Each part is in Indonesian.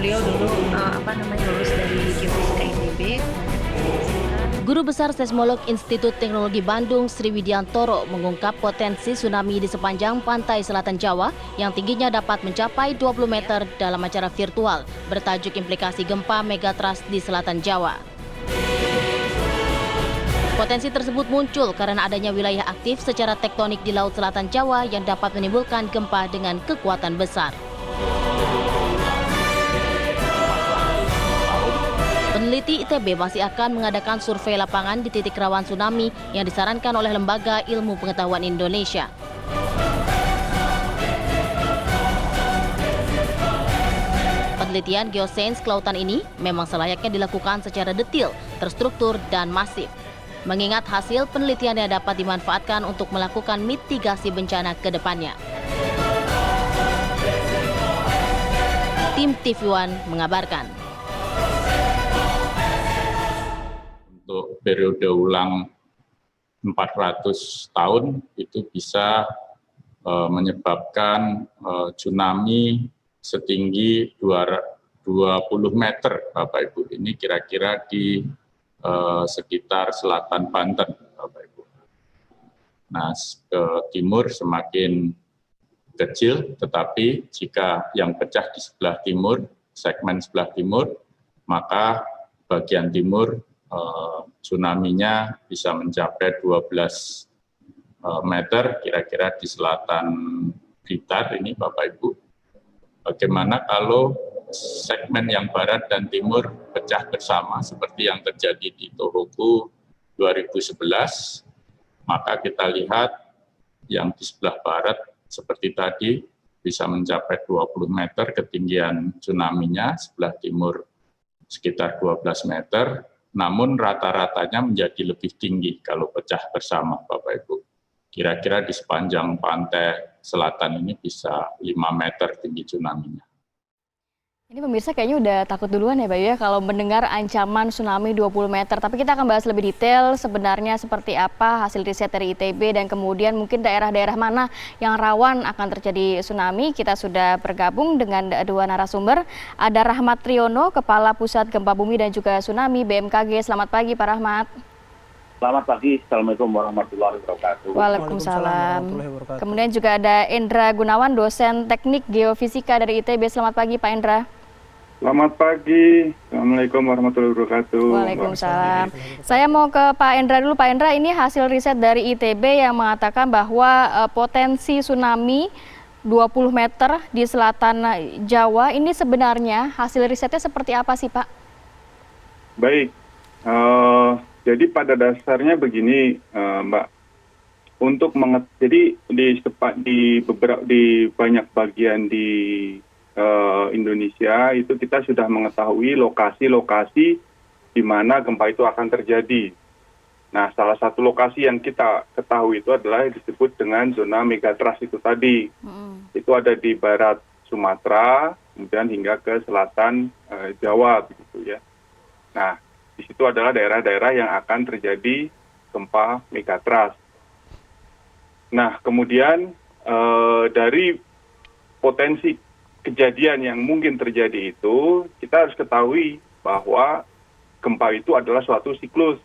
beliau dulu lulus dari Geofisika ITB. Guru Besar Seismolog Institut Teknologi Bandung, Sri Widiantoro, mengungkap potensi tsunami di sepanjang pantai selatan Jawa yang tingginya dapat mencapai 20 meter dalam acara virtual bertajuk Implikasi Gempa Megatrust di Selatan Jawa. Potensi tersebut muncul karena adanya wilayah aktif secara tektonik di Laut Selatan Jawa yang dapat menimbulkan gempa dengan kekuatan besar. Peneliti ITB masih akan mengadakan survei lapangan di titik rawan tsunami yang disarankan oleh Lembaga Ilmu Pengetahuan Indonesia. Penelitian geosains kelautan ini memang selayaknya dilakukan secara detail, terstruktur, dan masif. Mengingat hasil penelitiannya dapat dimanfaatkan untuk melakukan mitigasi bencana ke depannya. Tim TV One mengabarkan. Untuk periode ulang 400 tahun itu bisa menyebabkan tsunami setinggi 20 meter, Bapak Ibu. Ini kira-kira di sekitar selatan Banten, Bapak Ibu. Nah, ke timur semakin kecil, tetapi jika yang pecah di sebelah timur, segmen sebelah timur, maka bagian timur tsunami-nya bisa mencapai 12 meter, kira-kira di selatan Blitar ini, Bapak Ibu. Bagaimana kalau segmen yang barat dan timur pecah bersama, seperti yang terjadi di Tohoku 2011, maka kita lihat yang di sebelah barat, seperti tadi, bisa mencapai 20 meter ketinggian tsunami-nya, sebelah timur sekitar 12 meter, namun rata-ratanya menjadi lebih tinggi kalau pecah bersama, Bapak Ibu. Kira-kira di sepanjang pantai selatan ini bisa 5 meter tinggi tsunami-nya. Ini pemirsa kayaknya udah takut duluan ya Bayu ya kalau mendengar ancaman tsunami 20 meter. Tapi kita akan bahas lebih detail sebenarnya seperti apa hasil riset dari ITB dan kemudian mungkin daerah-daerah mana yang rawan akan terjadi tsunami. Kita sudah bergabung dengan dua narasumber. Ada Rahmat Triono, Kepala Pusat Gempa Bumi dan juga Tsunami BMKG. Selamat pagi Pak Rahmat. Selamat pagi, Assalamualaikum warahmatullahi wabarakatuh. Waalaikumsalam. Kemudian juga ada Endra Gunawan, dosen teknik geofisika dari ITB. Selamat pagi Pak Endra. Selamat pagi, Assalamualaikum warahmatullahi wabarakatuh. Waalaikumsalam. Saya mau ke Pak Endra dulu. Pak Endra, ini hasil riset dari ITB yang mengatakan bahwa potensi tsunami 20 meter di selatan Jawa, ini sebenarnya hasil risetnya seperti apa sih Pak? Baik, jadi pada dasarnya begini Mbak, jadi di banyak bagian di Indonesia itu kita sudah mengetahui lokasi-lokasi di mana gempa itu akan terjadi. Nah, salah satu lokasi yang kita ketahui itu adalah disebut dengan zona megatrust itu tadi. Itu ada di barat Sumatera, kemudian hingga ke selatan Jawa, begitu ya. Nah, di situ adalah daerah-daerah yang akan terjadi gempa megatrust. Nah, kemudian dari potensi kejadian yang mungkin terjadi itu, kita harus ketahui bahwa gempa itu adalah suatu siklus.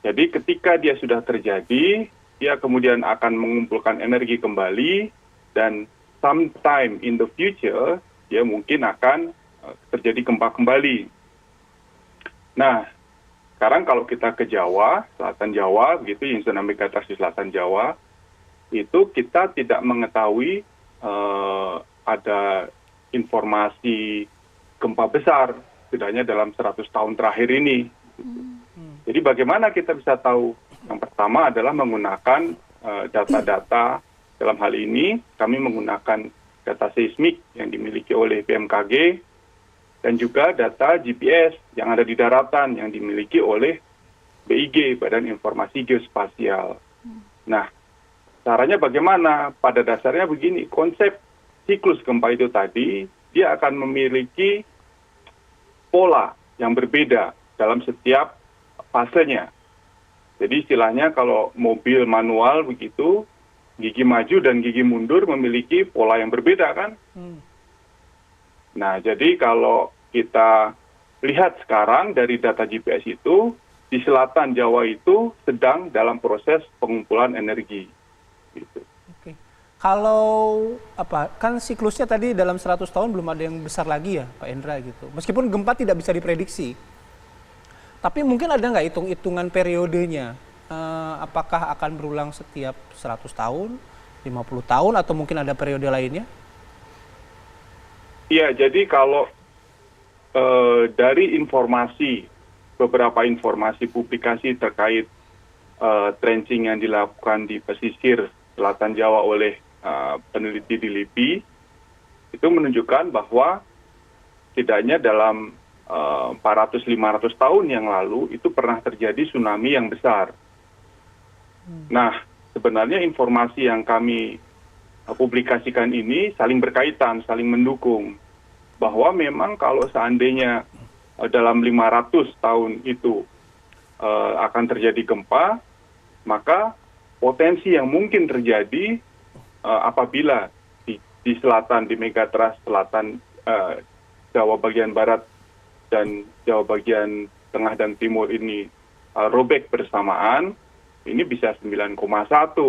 Jadi ketika dia sudah terjadi, dia kemudian akan mengumpulkan energi kembali, dan sometime in the future, dia mungkin akan terjadi gempa kembali. Nah, sekarang kalau kita ke Jawa, selatan Jawa, begitu, yang zona megatrust di selatan Jawa, itu kita tidak mengetahui ada informasi gempa besar, setidaknya dalam 100 tahun terakhir ini. Jadi bagaimana kita bisa tahu? Yang pertama adalah menggunakan data-data, dalam hal ini kami menggunakan data seismik yang dimiliki oleh BMKG, dan juga data GPS yang ada di daratan yang dimiliki oleh BIG, Badan Informasi Geospasial. Nah, caranya bagaimana? Pada dasarnya begini, konsep siklus gempa itu tadi, dia akan memiliki pola yang berbeda dalam setiap fasenya. Jadi istilahnya kalau mobil manual begitu, gigi maju dan gigi mundur memiliki pola yang berbeda kan? Nah, jadi kalau kita lihat sekarang dari data GPS itu, di selatan Jawa itu sedang dalam proses pengumpulan energi. Gitu. Oke. Kalau kan siklusnya tadi dalam 100 tahun belum ada yang besar lagi ya Pak Endra gitu. Meskipun gempa tidak bisa diprediksi. Tapi mungkin ada nggak hitung-hitungan periodenya? Apakah akan berulang setiap 100 tahun, 50 tahun, atau mungkin ada periode lainnya? Iya, jadi kalau dari beberapa informasi publikasi terkait trenching yang dilakukan di pesisir selatan Jawa oleh peneliti di LIPI, itu menunjukkan bahwa setidaknya dalam 400-500 tahun yang lalu itu pernah terjadi tsunami yang besar. Nah, sebenarnya informasi yang kami publikasikan ini saling berkaitan, saling mendukung. Bahwa memang kalau seandainya dalam 500 tahun itu akan terjadi gempa, maka potensi yang mungkin terjadi apabila di selatan, di megatrust selatan Jawa bagian barat dan Jawa bagian tengah dan timur ini robek bersamaan, ini bisa 9,1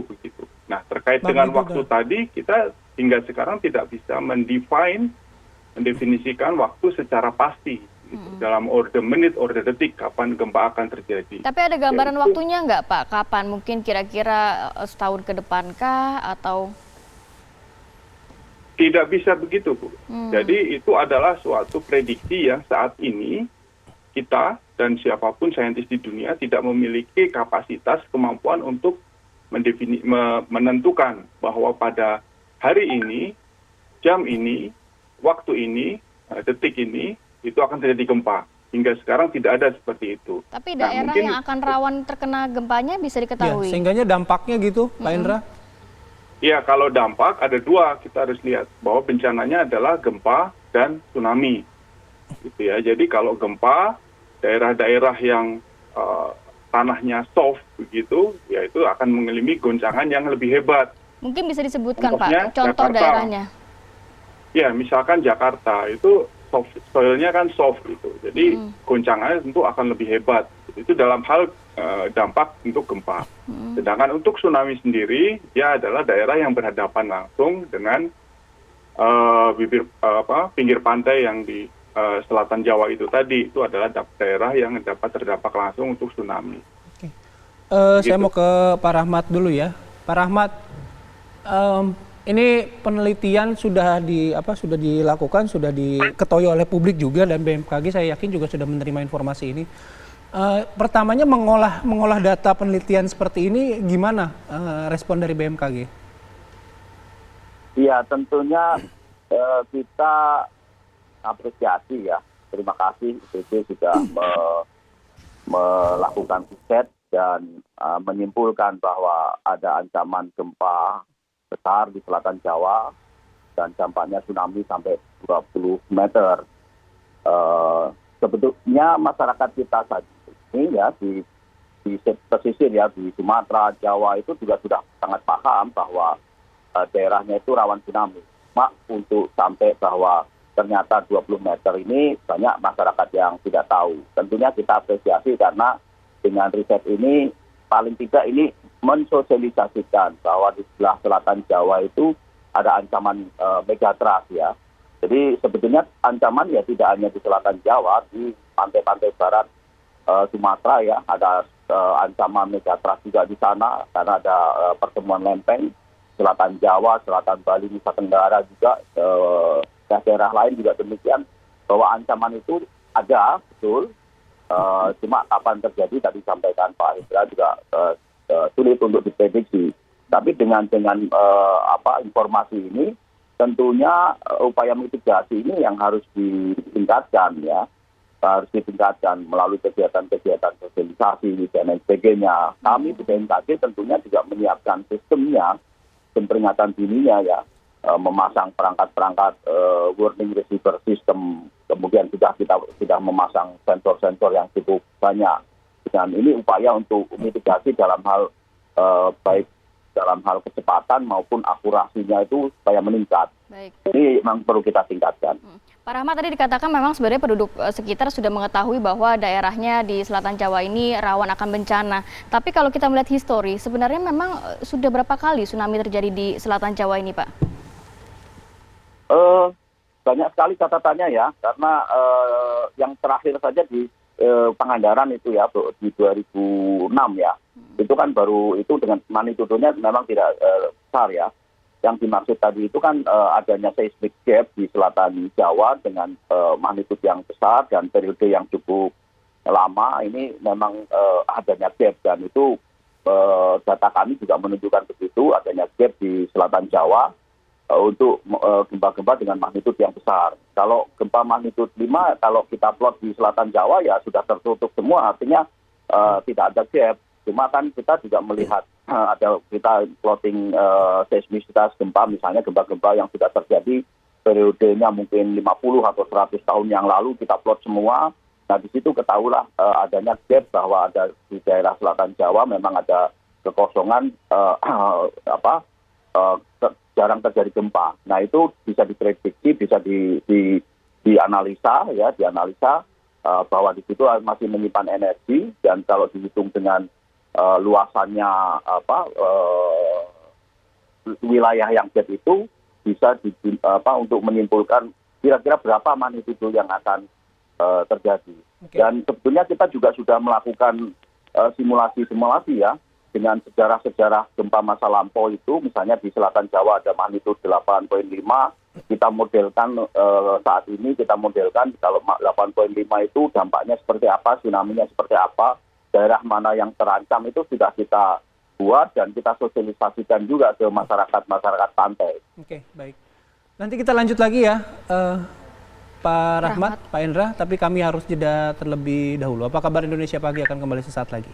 begitu. Nah, terkait dengan waktu tadi, kita hingga sekarang tidak bisa mendefinisikan waktu secara pasti gitu, dalam order menit, order detik kapan gempa akan terjadi. Tapi ada gambaran waktunya nggak Pak? Kapan? Mungkin kira-kira setahun ke depankah atau? Tidak bisa begitu, Bu. Jadi itu adalah suatu prediksi yang saat ini kita dan siapapun saintis di dunia tidak memiliki kapasitas kemampuan untuk menentukan bahwa pada hari ini, jam ini, waktu ini, detik ini, itu akan terjadi gempa. Hingga sekarang tidak ada seperti itu. Tapi daerah yang akan rawan terkena gempanya bisa diketahui? Ya, sehingganya dampaknya gitu, Pak Endra? Iya, kalau dampak ada dua, kita harus lihat bahwa bencananya adalah gempa dan tsunami. Gitu ya. Jadi kalau gempa, daerah-daerah yang tanahnya soft begitu, ya itu akan mengalami goncangan yang lebih hebat. Mungkin bisa disebutkan Contohnya, Pak, contoh Jakarta. daerahnya. Ya, misalkan Jakarta itu soilnya kan soft gitu, jadi goncangannya tentu akan lebih hebat. Itu dalam hal dampak untuk gempa. Sedangkan untuk tsunami sendiri, dia adalah daerah yang berhadapan langsung dengan pinggir pantai yang di selatan Jawa itu tadi. Itu adalah daerah yang dapat terdampak langsung untuk tsunami. Oke. Saya mau ke Pak Rahmat dulu ya. Pak Rahmat, ini penelitian sudah dilakukan, sudah diketahui oleh publik juga, dan BMKG saya yakin juga sudah menerima informasi ini. Pertamanya mengolah data penelitian seperti ini, gimana respon dari BMKG? Iya, tentunya kita apresiasi ya. Terima kasih ITB sudah melakukan riset dan menyimpulkan bahwa ada ancaman gempa besar di selatan Jawa dan dampaknya tsunami sampai 20 meter. Sebetulnya masyarakat kita saat ini ya di pesisir ya, di Sumatera, Jawa itu juga sudah sangat paham bahwa daerahnya itu rawan tsunami. Cuma untuk sampai bahwa ternyata 20 meter ini banyak masyarakat yang tidak tahu. Tentunya kita apresiasi karena dengan riset ini paling tidak ini mensosialisasikan bahwa di sebelah selatan Jawa itu ada ancaman megatrust ya. Jadi sebetulnya ancaman ya tidak hanya di selatan Jawa, di pantai-pantai barat Sumatera ya ada ancaman megatrust juga di sana karena ada pertemuan lempeng. Selatan Jawa, selatan Bali, Nusa Tenggara juga daerah lain juga demikian bahwa ancaman itu ada betul. Cuma kapan terjadi tadi sampaikan Pak Hendra juga sulit untuk diprediksi. Tapi dengan informasi ini tentunya upaya mitigasi ini yang harus ditingkatkan ya. Harus ditingkatkan melalui kegiatan-kegiatan sosialisasi dan lain sebagainya. Kami di BMKG tentunya juga menyiapkan sistem peringatan dininya ya. Memasang perangkat-perangkat warning receiver system, kemudian kita sudah memasang sensor-sensor yang cukup banyak. Dan ini upaya untuk mitigasi dalam hal baik dalam hal kecepatan maupun akurasinya itu supaya meningkat. Baik. Ini memang perlu kita tingkatkan. Pak Rahmat, tadi dikatakan memang sebenarnya penduduk sekitar sudah mengetahui bahwa daerahnya di Selatan Jawa ini rawan akan bencana. Tapi kalau kita melihat histori, sebenarnya memang sudah berapa kali tsunami terjadi di Selatan Jawa ini, Pak? Banyak sekali catatannya ya, karena yang terakhir saja di Pangandaran itu ya, di 2006 ya. Itu kan baru, itu dengan magnitudonya memang tidak besar ya. Yang dimaksud tadi itu kan adanya seismic gap di selatan Jawa dengan magnitudo yang besar dan periode yang cukup lama. Ini memang adanya gap, dan itu data kami juga menunjukkan begitu, adanya gap di selatan Jawa untuk gempa-gempa dengan magnitudo yang besar. Kalau gempa magnitudo 5, kalau kita plot di selatan Jawa ya sudah tertutup semua, artinya tidak ada gap. Cuma kan kita juga melihat ada kita plotting seismisitas gempa, misalnya gempa-gempa yang sudah terjadi periodenya mungkin 50 atau 100 tahun yang lalu kita plot semua. Nah di situ ketahuilah adanya gap bahwa ada di daerah selatan Jawa memang ada kekosongan jarang terjadi gempa. Nah itu bisa diprediksi, bisa dianalisa ya, bahwa di situ masih menyimpan energi, dan kalau dihitung dengan luasannya wilayah yang gap itu bisa untuk menyimpulkan kira-kira berapa magnitudo yang akan terjadi. Okay. Dan sebetulnya kita juga sudah melakukan simulasi-simulasi ya dengan sejarah-sejarah gempa masa lampau itu, misalnya di selatan Jawa ada magnitudo 8,5, kita modelkan saat ini kita modelkan kalau 8,5 itu dampaknya seperti apa, tsunami-nya seperti apa. Daerah mana yang terancam itu sudah kita buat dan kita sosialisasikan juga ke masyarakat pantai. Oke, baik. Nanti kita lanjut lagi ya, Pak Rahmat, Pak Endra, tapi kami harus jeda terlebih dahulu. Apa kabar Indonesia Pagi akan kembali sesaat lagi.